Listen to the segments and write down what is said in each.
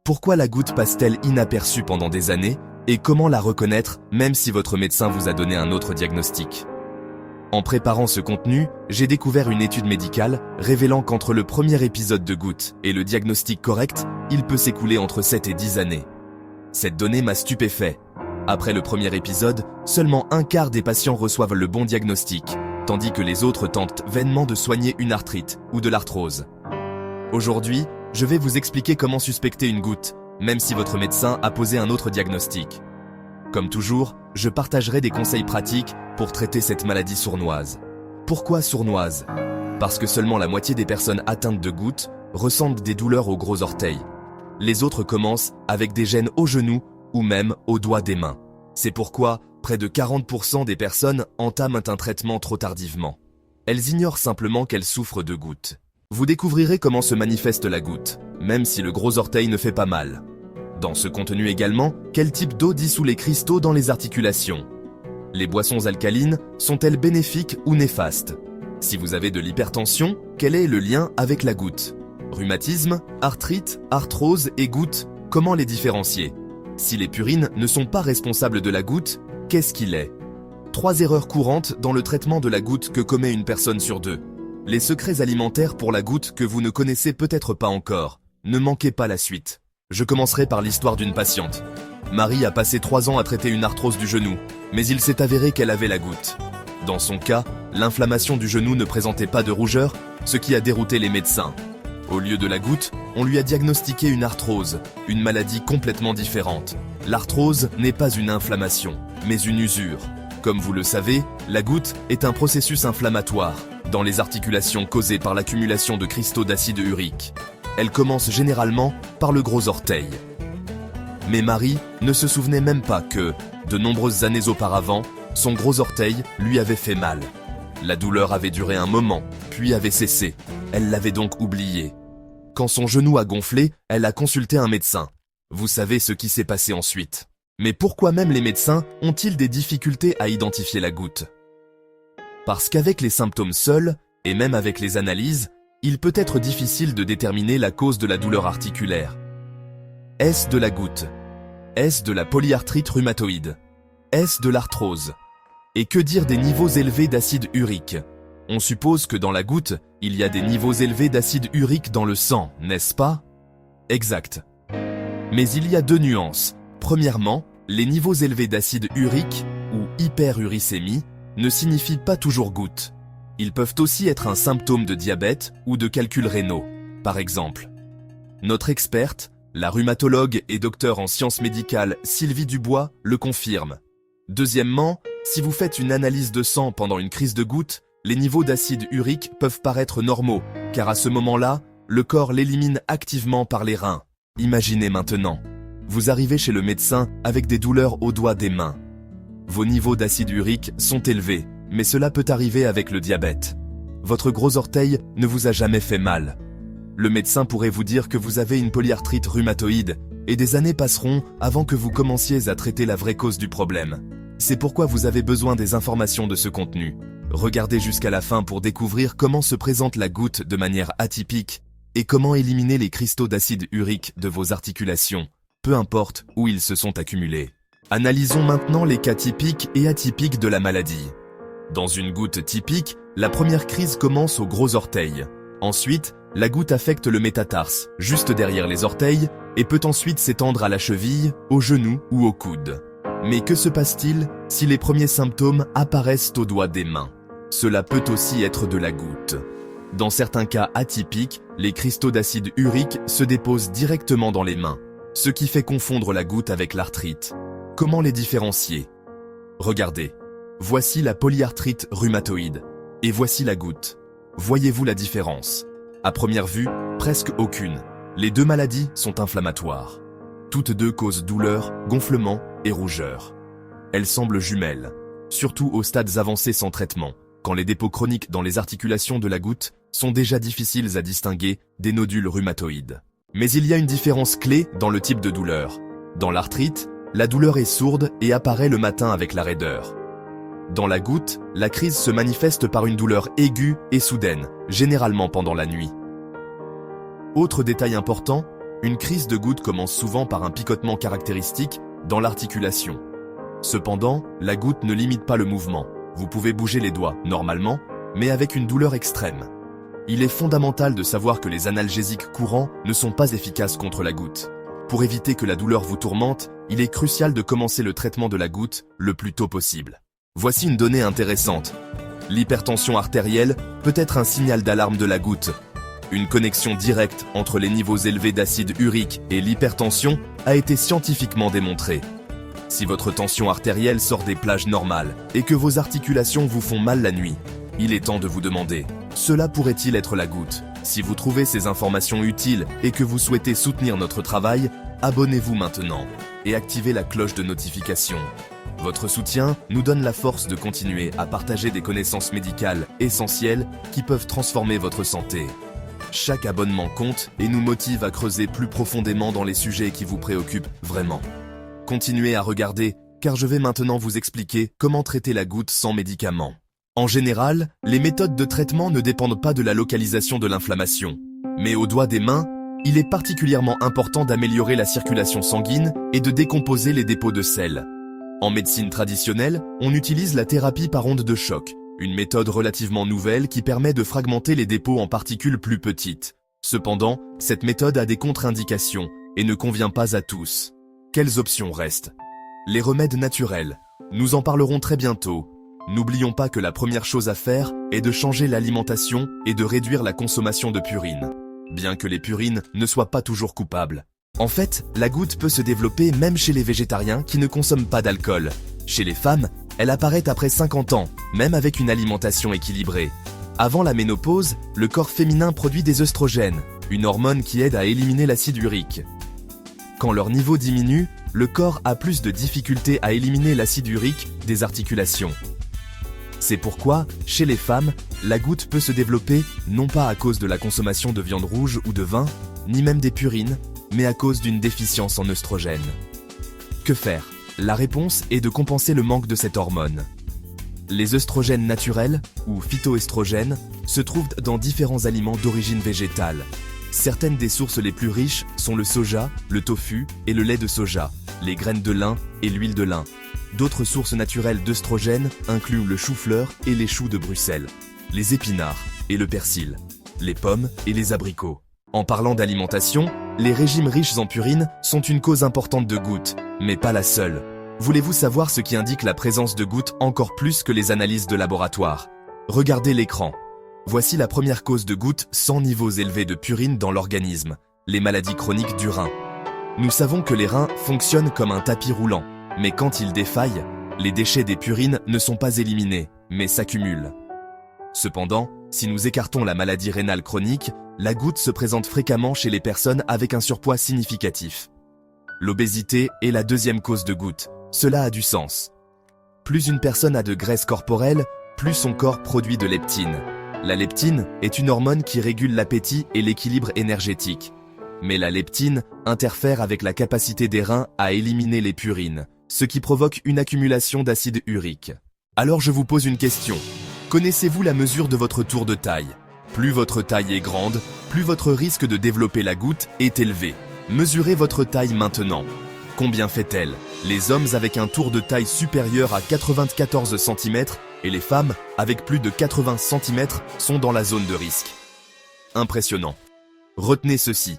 Pourquoi la goutte passe-t-elle inaperçue pendant des années et comment la reconnaître même si votre médecin vous a donné un autre diagnostic? En préparant ce contenu, j'ai découvert une étude médicale révélant qu'entre le premier épisode de goutte et le diagnostic correct, il peut s'écouler entre 7 et 10 années. Cette donnée m'a stupéfait. Après le premier épisode, seulement un quart des patients reçoivent le bon diagnostic, tandis que les autres tentent vainement de soigner une arthrite ou de l'arthrose. Aujourd'hui, je vais vous expliquer comment suspecter une goutte, même si votre médecin a posé un autre diagnostic. Comme toujours, je partagerai des conseils pratiques pour traiter cette maladie sournoise. Pourquoi sournoise? Parce que seulement la moitié des personnes atteintes de goutte ressentent des douleurs aux gros orteils. Les autres commencent avec des gènes aux genoux ou même aux doigts des mains. C'est pourquoi près de 40% des personnes entament un traitement trop tardivement. Elles ignorent simplement qu'elles souffrent de goutte. Vous découvrirez comment se manifeste la goutte, même si le gros orteil ne fait pas mal. Dans ce contenu également, quel type d'eau dissout les cristaux dans les articulations? Les boissons alcalines sont-elles bénéfiques ou néfastes? Si vous avez de l'hypertension, quel est le lien avec la goutte? Rhumatisme, arthrite, arthrose et goutte, comment les différencier? Si les purines ne sont pas responsables de la goutte, qu'est-ce qu'il est? 3 erreurs courantes dans le traitement de la goutte que commet une personne sur 2. Les secrets alimentaires pour la goutte que vous ne connaissez peut-être pas encore. Ne manquez pas la suite. Je commencerai par l'histoire d'une patiente. Marie a passé 3 ans à traiter une arthrose du genou, mais il s'est avéré qu'elle avait la goutte. Dans son cas, l'inflammation du genou ne présentait pas de rougeur, ce qui a dérouté les médecins. Au lieu de la goutte, on lui a diagnostiqué une arthrose, une maladie complètement différente. L'arthrose n'est pas une inflammation, mais une usure. Comme vous le savez, la goutte est un processus inflammatoire dans les articulations causées par l'accumulation de cristaux d'acide urique. Elle commence généralement par le gros orteil. Mais Marie ne se souvenait même pas que, de nombreuses années auparavant, son gros orteil lui avait fait mal. La douleur avait duré un moment, puis avait cessé. Elle l'avait donc oublié. Quand son genou a gonflé, elle a consulté un médecin. Vous savez ce qui s'est passé ensuite. Mais pourquoi même les médecins ont-ils des difficultés à identifier la goutte? Parce qu'avec les symptômes seuls, et même avec les analyses, il peut être difficile de déterminer la cause de la douleur articulaire. Est-ce de la goutte? Est-ce de la polyarthrite rhumatoïde? Est-ce de l'arthrose? Et que dire des niveaux élevés d'acide urique? On suppose que dans la goutte, il y a des niveaux élevés d'acide urique dans le sang, n'est-ce pas? Exact. Mais il y a 2 nuances. Premièrement, les niveaux élevés d'acide urique, ou hyperuricémie, ne signifient pas toujours goutte. Ils peuvent aussi être un symptôme de diabète ou de calculs rénaux, par exemple. Notre experte, la rhumatologue et docteure en sciences médicales Sylvie Dubois, le confirme. Deuxièmement, si vous faites une analyse de sang pendant une crise de goutte, les niveaux d'acide urique peuvent paraître normaux, car à ce moment-là, le corps l'élimine activement par les reins. Imaginez maintenant. Vous arrivez chez le médecin avec des douleurs aux doigts des mains. Vos niveaux d'acide urique sont élevés, mais cela peut arriver avec le diabète. Votre gros orteil ne vous a jamais fait mal. Le médecin pourrait vous dire que vous avez une polyarthrite rhumatoïde, et des années passeront avant que vous commenciez à traiter la vraie cause du problème. C'est pourquoi vous avez besoin des informations de ce contenu. Regardez jusqu'à la fin pour découvrir comment se présente la goutte de manière atypique et comment éliminer les cristaux d'acide urique de vos articulations, peu importe où ils se sont accumulés. Analysons maintenant les cas typiques et atypiques de la maladie. Dans une goutte typique, la première crise commence au gros orteil. Ensuite, la goutte affecte le métatarse, juste derrière les orteils, et peut ensuite s'étendre à la cheville, au genou ou au coude. Mais que se passe-t-il si les premiers symptômes apparaissent aux doigts des mains? Cela peut aussi être de la goutte. Dans certains cas atypiques, les cristaux d'acide urique se déposent directement dans les mains, ce qui fait confondre la goutte avec l'arthrite. Comment les différencier? Regardez. Voici la polyarthrite rhumatoïde. Et voici la goutte. Voyez-vous la différence? À première vue, presque aucune. Les 2 maladies sont inflammatoires. Toutes 2 causent douleur, gonflement et rougeur. Elles semblent jumelles, surtout aux stades avancés sans traitement, quand les dépôts chroniques dans les articulations de la goutte sont déjà difficiles à distinguer des nodules rhumatoïdes. Mais il y a une différence clé dans le type de douleur. Dans l'arthrite, la douleur est sourde et apparaît le matin avec la raideur. Dans la goutte, la crise se manifeste par une douleur aiguë et soudaine, généralement pendant la nuit. Autre détail important, Une crise de goutte commence souvent par un picotement caractéristique dans l'articulation. Cependant, la goutte ne limite pas le mouvement. Vous pouvez bouger les doigts, normalement, mais avec une douleur extrême. Il est fondamental de savoir que les analgésiques courants ne sont pas efficaces contre la goutte. Pour éviter que la douleur vous tourmente, il est crucial de commencer le traitement de la goutte le plus tôt possible. Voici une donnée intéressante. L'hypertension artérielle peut être un signal d'alarme de la goutte. Une connexion directe entre les niveaux élevés d'acide urique et l'hypertension a été scientifiquement démontrée. Si votre tension artérielle sort des plages normales et que vos articulations vous font mal la nuit, il est temps de vous demander, cela pourrait-il être la goutte? Si vous trouvez ces informations utiles et que vous souhaitez soutenir notre travail, abonnez-vous maintenant et activez la cloche de notification. Votre soutien nous donne la force de continuer à partager des connaissances médicales essentielles qui peuvent transformer votre santé. Chaque abonnement compte et nous motive à creuser plus profondément dans les sujets qui vous préoccupent vraiment. Continuez à regarder, car je vais maintenant vous expliquer comment traiter la goutte sans médicaments. En général, les méthodes de traitement ne dépendent pas de la localisation de l'inflammation. Mais au doigt des mains, il est particulièrement important d'améliorer la circulation sanguine et de décomposer les dépôts de sel. En médecine traditionnelle, on utilise la thérapie par onde de choc, une méthode relativement nouvelle qui permet de fragmenter les dépôts en particules plus petites. Cependant, cette méthode a des contre-indications et ne convient pas à tous. Quelles options restent? Les remèdes naturels. Nous en parlerons très bientôt. N'oublions pas que la première chose à faire est de changer l'alimentation et de réduire la consommation de purine. Bien que les purines ne soient pas toujours coupables. En fait, la goutte peut se développer même chez les végétariens qui ne consomment pas d'alcool. Chez les femmes, elle apparaît après 50 ans, même avec une alimentation équilibrée. Avant la ménopause, le corps féminin produit des œstrogènes, une hormone qui aide à éliminer l'acide urique. Quand leur niveau diminue, le corps a plus de difficultés à éliminer l'acide urique des articulations. C'est pourquoi, chez les femmes, la goutte peut se développer non pas à cause de la consommation de viande rouge ou de vin, ni même des purines, mais à cause d'une déficience en œstrogènes. Que faire? La réponse est de compenser le manque de cette hormone. Les œstrogènes naturels, ou phytoestrogènes, se trouvent dans différents aliments d'origine végétale. Certaines des sources les plus riches sont le soja, le tofu et le lait de soja, les graines de lin et l'huile de lin. D'autres sources naturelles d'œstrogènes incluent le chou-fleur et les choux de Bruxelles, les épinards et le persil, les pommes et les abricots. En parlant d'alimentation, les régimes riches en purines sont une cause importante de gouttes, mais pas la seule. Voulez-vous savoir ce qui indique la présence de gouttes encore plus que les analyses de laboratoire? Regardez l'écran. Voici la première cause de gouttes sans niveaux élevés de purine dans l'organisme, les maladies chroniques du rein. Nous savons que les reins fonctionnent comme un tapis roulant, mais quand ils défaillent, les déchets des purines ne sont pas éliminés, mais s'accumulent. Cependant, si nous écartons la maladie rénale chronique, la goutte se présente fréquemment chez les personnes avec un surpoids significatif. L'obésité est la deuxième cause de gouttes. Cela a du sens. Plus une personne a de graisse corporelle, plus son corps produit de leptine. La leptine est une hormone qui régule l'appétit et l'équilibre énergétique. Mais la leptine interfère avec la capacité des reins à éliminer les purines, ce qui provoque une accumulation d'acide urique. Alors je vous pose une question. Connaissez-vous la mesure de votre tour de taille? Plus votre taille est grande, plus votre risque de développer la goutte est élevé. Mesurez votre taille maintenant. Combien fait-elle? Les hommes avec un tour de taille supérieur à 94 cm et les femmes avec plus de 80 cm sont dans la zone de risque. Impressionnant. Retenez ceci.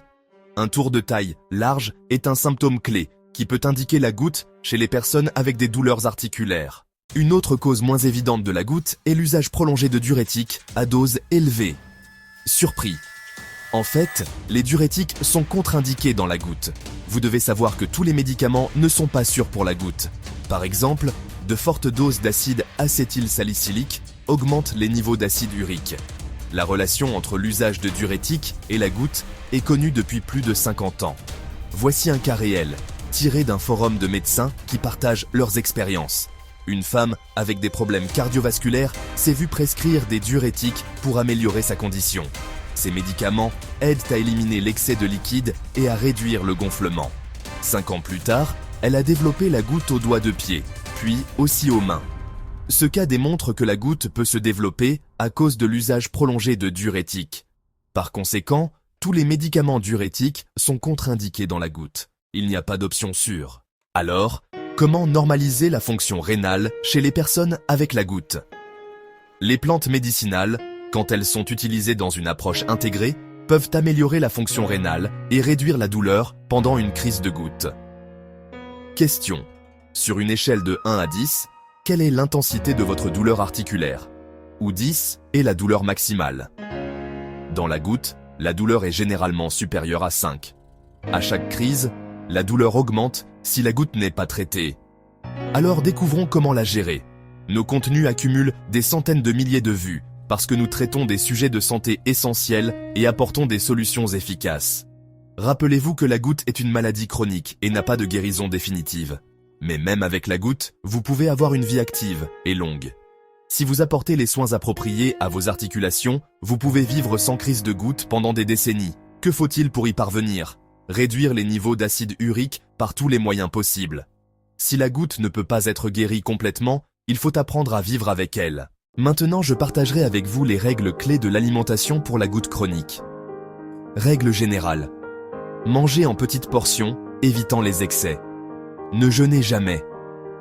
Un tour de taille large est un symptôme clé qui peut indiquer la goutte chez les personnes avec des douleurs articulaires. Une autre cause moins évidente de la goutte est l'usage prolongé de diurétiques à dose élevée. Surpris. En fait, les diurétiques sont contre-indiqués dans la goutte. Vous devez savoir que tous les médicaments ne sont pas sûrs pour la goutte. Par exemple, de fortes doses d'acide acétylsalicylique augmentent les niveaux d'acide urique. La relation entre l'usage de diurétiques et la goutte est connue depuis plus de 50 ans. Voici un cas réel, tiré d'un forum de médecins qui partagent leurs expériences. Une femme avec des problèmes cardiovasculaires s'est vue prescrire des diurétiques pour améliorer sa condition. Ces médicaments aident à éliminer l'excès de liquide et à réduire le gonflement. 5 ans plus tard, elle a développé la goutte aux doigts de pied, puis aussi aux mains. Ce cas démontre que la goutte peut se développer à cause de l'usage prolongé de diurétiques. Par conséquent, Tous les médicaments diurétiques sont contre-indiqués dans la goutte. Il n'y a pas d'option sûre. Alors, comment normaliser la fonction rénale chez les personnes avec la goutte? Les plantes médicinales, quand elles sont utilisées dans une approche intégrée, peuvent améliorer la fonction rénale et réduire la douleur pendant une crise de goutte. Question. Sur une échelle de 1 à 10, quelle est l'intensité de votre douleur articulaire? Où 10 est la douleur maximale? Dans la goutte, la douleur est généralement supérieure à 5. À chaque crise, la douleur augmente si la goutte n'est pas traitée. Alors découvrons comment la gérer. Nos contenus accumulent des centaines de milliers de vues parce que nous traitons des sujets de santé essentiels et apportons des solutions efficaces. Rappelez-vous que la goutte est une maladie chronique et n'a pas de guérison définitive. Mais même avec la goutte, vous pouvez avoir une vie active et longue. Si vous apportez les soins appropriés à vos articulations, vous pouvez vivre sans crise de goutte pendant des décennies. Que faut-il pour y parvenir? Réduire les niveaux d'acide urique par tous les moyens possibles. Si la goutte ne peut pas être guérie complètement, il faut apprendre à vivre avec elle. Maintenant, je partagerai avec vous les règles clés de l'alimentation pour la goutte chronique. Règle générale. Mangez en petites portions, évitant les excès. Ne jeûnez jamais.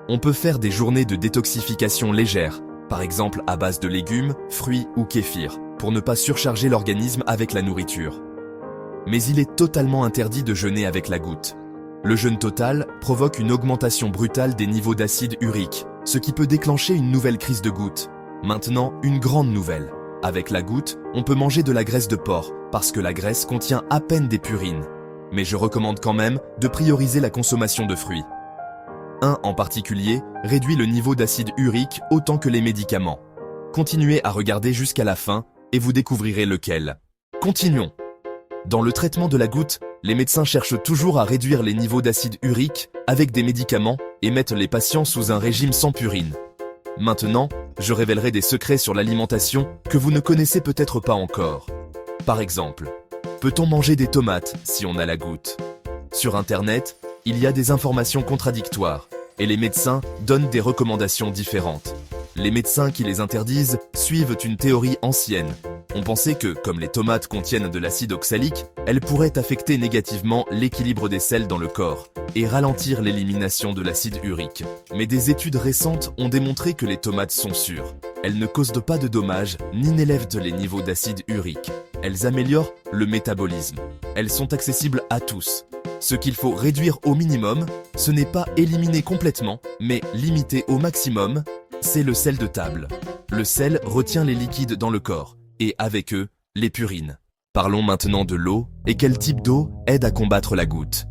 On peut faire des journées de détoxification légères, par exemple à base de légumes, fruits ou kéfir, pour ne pas surcharger l'organisme avec la nourriture. Mais il est totalement interdit de jeûner avec la goutte. Le jeûne total provoque une augmentation brutale des niveaux d'acide urique, ce qui peut déclencher une nouvelle crise de goutte. Maintenant, une grande nouvelle. Avec la goutte, on peut manger de la graisse de porc, parce que la graisse contient à peine des purines. Mais je recommande quand même de prioriser la consommation de fruits. Un en particulier réduit le niveau d'acide urique autant que les médicaments. Continuez à regarder jusqu'à la fin et vous découvrirez lequel. Continuons. Dans le traitement de la goutte, les médecins cherchent toujours à réduire les niveaux d'acide urique avec des médicaments et mettent les patients sous un régime sans purine. Maintenant, je révélerai des secrets sur l'alimentation que vous ne connaissez peut-être pas encore. Par exemple, peut-on manger des tomates si on a la goutte? Sur Internet, il y a des informations contradictoires et les médecins donnent des recommandations différentes. Les médecins qui les interdisent suivent une théorie ancienne. On pensait que, comme les tomates contiennent de l'acide oxalique, elles pourraient affecter négativement l'équilibre des sels dans le corps et ralentir l'élimination de l'acide urique. Mais des études récentes ont démontré que les tomates sont sûres. Elles ne causent pas de dommages ni n'élèvent les niveaux d'acide urique. Elles améliorent le métabolisme. Elles sont accessibles à tous. Ce qu'il faut réduire au minimum, ce n'est pas éliminer complètement, mais limiter au maximum, c'est le sel de table. Le sel retient les liquides dans le corps, et avec eux, les purines. Parlons maintenant de l'eau, et quel type d'eau aide à combattre la goutte.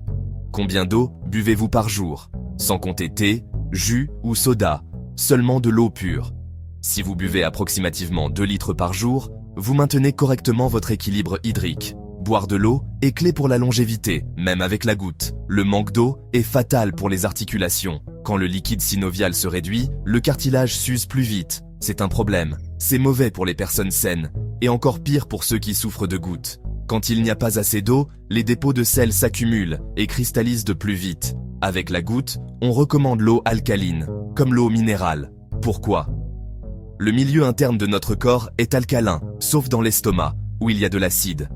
Combien d'eau buvez-vous par jour? Sans compter thé, jus ou soda, seulement de l'eau pure. Si vous buvez approximativement 2 litres par jour, vous maintenez correctement votre équilibre hydrique. Boire de l'eau est clé pour la longévité, même avec la goutte. Le manque d'eau est fatal pour les articulations. Quand le liquide synovial se réduit, le cartilage s'use plus vite. C'est un problème. C'est mauvais pour les personnes saines, et encore pire pour ceux qui souffrent de gouttes. Quand il n'y a pas assez d'eau, les dépôts de sel s'accumulent et cristallisent de plus vite. Avec la goutte, on recommande l'eau alcaline, comme l'eau minérale. Pourquoi? Le milieu interne de notre corps est alcalin, sauf dans l'estomac, où il y a de l'acide.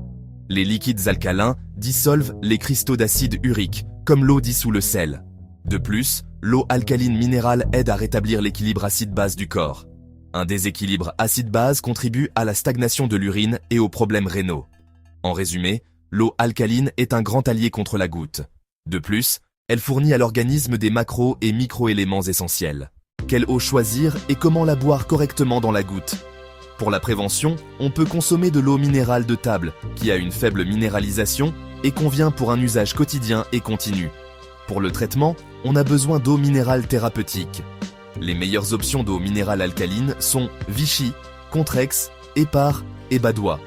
Les liquides alcalins dissolvent les cristaux d'acide urique, comme l'eau dissout le sel. De plus, l'eau alcaline minérale aide à rétablir l'équilibre acide-base du corps. Un déséquilibre acide-base contribue à la stagnation de l'urine et aux problèmes rénaux. En résumé, l'eau alcaline est un grand allié contre la goutte. De plus, elle fournit à l'organisme des macro- et microéléments essentiels. Quelle eau choisir et comment la boire correctement dans la goutte? Pour la prévention, on peut consommer de l'eau minérale de table, qui a une faible minéralisation et convient pour un usage quotidien et continu. Pour le traitement, on a besoin d'eau minérale thérapeutique. Les meilleures options d'eau minérale alcaline sont Vichy, Contrex, Épar et Badois.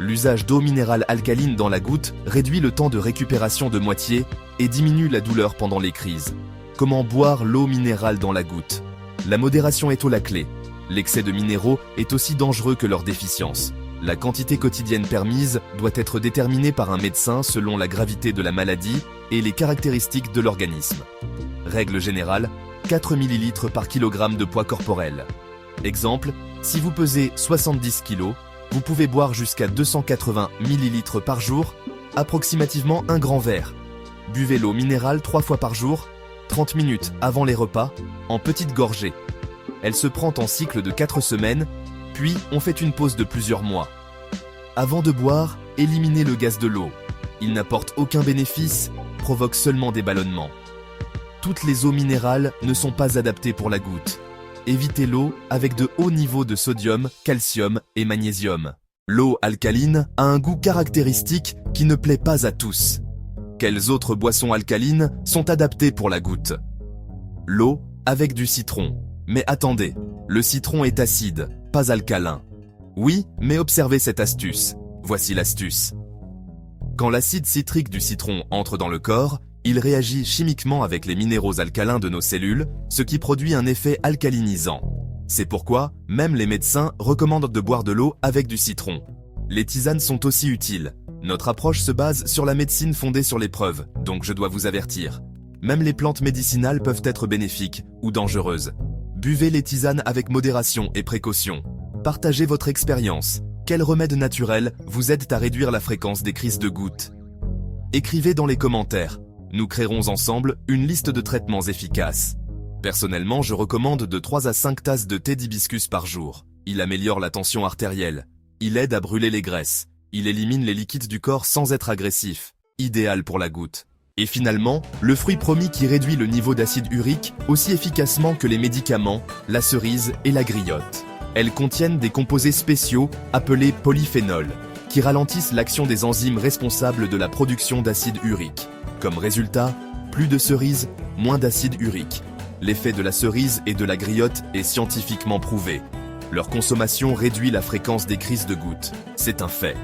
L'usage d'eau minérale alcaline dans la goutte réduit le temps de récupération de moitié et diminue la douleur pendant les crises. Comment boire l'eau minérale dans la goutte? La modération est la clé. L'excès de minéraux est aussi dangereux que leur déficience. La quantité quotidienne permise doit être déterminée par un médecin selon la gravité de la maladie et les caractéristiques de l'organisme. Règle générale, 4 ml par kilogramme de poids corporel. Exemple, si vous pesez 70 kg, vous pouvez boire jusqu'à 280 ml par jour, approximativement un grand verre. Buvez l'eau minérale 3 fois par jour, 30 minutes avant les repas, en petites gorgées. Elle se prend en cycle de 4 semaines, puis on fait une pause de plusieurs mois. Avant de boire, éliminez le gaz de l'eau. Il n'apporte aucun bénéfice, provoque seulement des ballonnements. Toutes les eaux minérales ne sont pas adaptées pour la goutte. Évitez l'eau avec de hauts niveaux de sodium, calcium et magnésium. L'eau alcaline a un goût caractéristique qui ne plaît pas à tous. Quelles autres boissons alcalines sont adaptées pour la goutte? L'eau avec du citron. Mais attendez, le citron est acide, pas alcalin. Oui, mais observez cette astuce. Voici l'astuce. Quand l'acide citrique du citron entre dans le corps, il réagit chimiquement avec les minéraux alcalins de nos cellules, ce qui produit un effet alcalinisant. C'est pourquoi, même les médecins recommandent de boire de l'eau avec du citron. Les tisanes sont aussi utiles. Notre approche se base sur la médecine fondée sur les preuves, donc je dois vous avertir. Même les plantes médicinales peuvent être bénéfiques ou dangereuses. Buvez les tisanes avec modération et précaution. Partagez votre expérience. Quels remèdes naturels vous aident à réduire la fréquence des crises de gouttes? Écrivez dans les commentaires. Nous créerons ensemble une liste de traitements efficaces. Personnellement, je recommande de 3 à 5 tasses de thé d'hibiscus par jour. Il améliore la tension artérielle. Il aide à brûler les graisses. Il élimine les liquides du corps sans être agressif. Idéal pour la goutte. Et finalement, le fruit promis qui réduit le niveau d'acide urique aussi efficacement que les médicaments, la cerise et la griotte. Elles contiennent des composés spéciaux appelés polyphénols, qui ralentissent l'action des enzymes responsables de la production d'acide urique. Comme résultat, plus de cerises, moins d'acide urique. L'effet de la cerise et de la griotte est scientifiquement prouvé. Leur consommation réduit la fréquence des crises de gouttes. C'est un fait.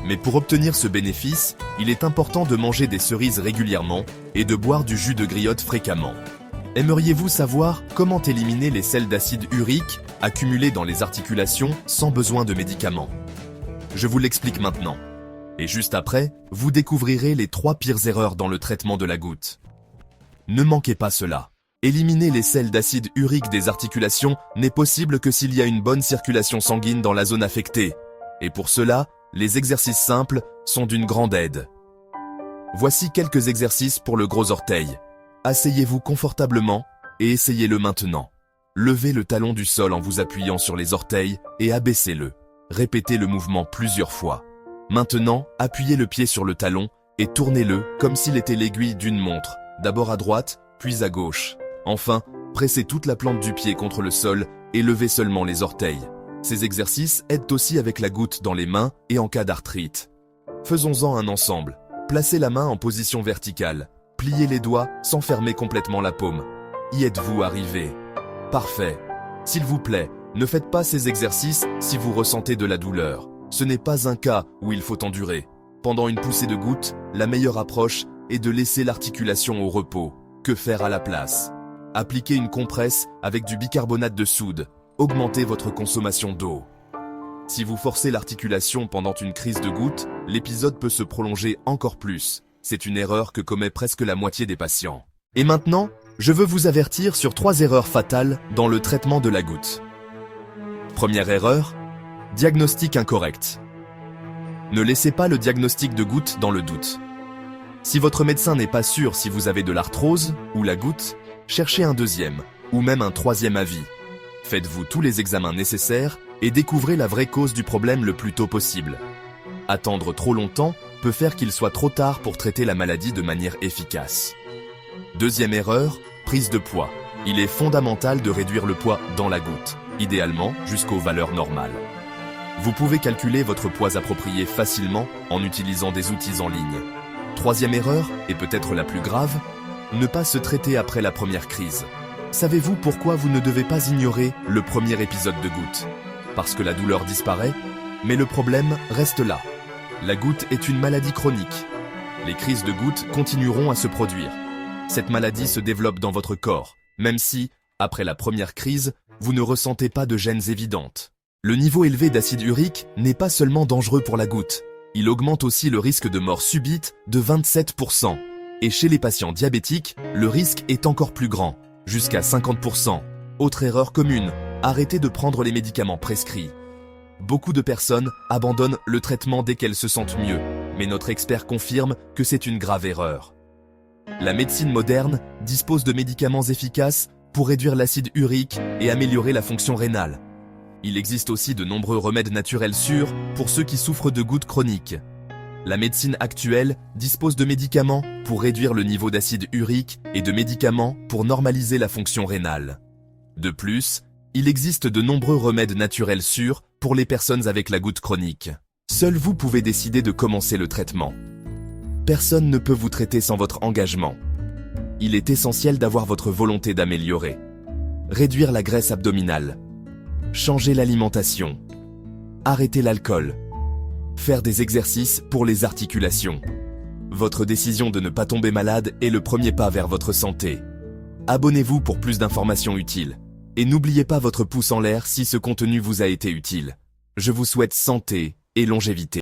Mais pour obtenir ce bénéfice, il est important de manger des cerises régulièrement et de boire du jus de griotte fréquemment. Aimeriez-vous savoir comment éliminer les sels d'acide urique accumulés dans les articulations sans besoin de médicaments? Je vous l'explique maintenant. Et juste après, vous découvrirez les 3 pires erreurs dans le traitement de la goutte. Ne manquez pas cela. Éliminer les sels d'acide urique des articulations n'est possible que s'il y a une bonne circulation sanguine dans la zone affectée. Et pour cela, les exercices simples sont d'une grande aide. Voici quelques exercices pour le gros orteil. Asseyez-vous confortablement et essayez-le maintenant. Levez le talon du sol en vous appuyant sur les orteils et abaissez-le. Répétez le mouvement plusieurs fois. Maintenant, appuyez le pied sur le talon et tournez-le comme s'il était l'aiguille d'une montre, d'abord à droite, puis à gauche. Enfin, pressez toute la plante du pied contre le sol et levez seulement les orteils. Ces exercices aident aussi avec la goutte dans les mains et en cas d'arthrite. Faisons-en un ensemble. Placez la main en position verticale. Pliez les doigts sans fermer complètement la paume. Y êtes-vous arrivé? Parfait. S'il vous plaît, ne faites pas ces exercices si vous ressentez de la douleur. Ce n'est pas un cas où il faut endurer. Pendant une poussée de goutte, la meilleure approche est de laisser l'articulation au repos. Que faire à la place? Appliquez une compresse avec du bicarbonate de soude. Augmentez votre consommation d'eau. Si vous forcez l'articulation pendant une crise de goutte, l'épisode peut se prolonger encore plus. C'est une erreur que commet presque la moitié des patients. Et maintenant, je veux vous avertir sur 3 erreurs fatales dans le traitement de la goutte. Première erreur, diagnostic incorrect. Ne laissez pas le diagnostic de goutte dans le doute. Si votre médecin n'est pas sûr si vous avez de l'arthrose ou la goutte, cherchez un 2e ou même un 3e avis. Faites-vous tous les examens nécessaires et découvrez la vraie cause du problème le plus tôt possible. Attendre trop longtemps peut faire qu'il soit trop tard pour traiter la maladie de manière efficace. 2e erreur, prise de poids. Il est fondamental de réduire le poids dans la goutte, idéalement jusqu'aux valeurs normales. Vous pouvez calculer votre poids approprié facilement en utilisant des outils en ligne. 3e erreur, et peut-être la plus grave, ne pas se traiter après la première crise. Savez-vous pourquoi vous ne devez pas ignorer le premier épisode de goutte? Parce que la douleur disparaît, mais le problème reste là. La goutte est une maladie chronique. Les crises de goutte continueront à se produire. Cette maladie se développe dans votre corps, même si, après la première crise, vous ne ressentez pas de gênes évidentes. Le niveau élevé d'acide urique n'est pas seulement dangereux pour la goutte, il augmente aussi le risque de mort subite de 27%. Et chez les patients diabétiques, le risque est encore plus grand, jusqu'à 50%. Autre erreur commune, arrêtez de prendre les médicaments prescrits. Beaucoup de personnes abandonnent le traitement dès qu'elles se sentent mieux, mais notre expert confirme que c'est une grave erreur. La médecine moderne dispose de médicaments efficaces pour réduire l'acide urique et améliorer la fonction rénale. Il existe aussi de nombreux remèdes naturels sûrs pour ceux qui souffrent de gouttes chroniques. La médecine actuelle dispose de médicaments pour réduire le niveau d'acide urique et de médicaments pour normaliser la fonction rénale. De plus, il existe de nombreux remèdes naturels sûrs pour les personnes avec la goutte chronique. Seul vous pouvez décider de commencer le traitement. Personne ne peut vous traiter sans votre engagement. Il est essentiel d'avoir votre volonté d'améliorer. Réduire la graisse abdominale. Changer l'alimentation. Arrêter l'alcool. Faire des exercices pour les articulations. Votre décision de ne pas tomber malade est le premier pas vers votre santé. Abonnez-vous pour plus d'informations utiles. Et n'oubliez pas votre pouce en l'air si ce contenu vous a été utile. Je vous souhaite santé et longévité.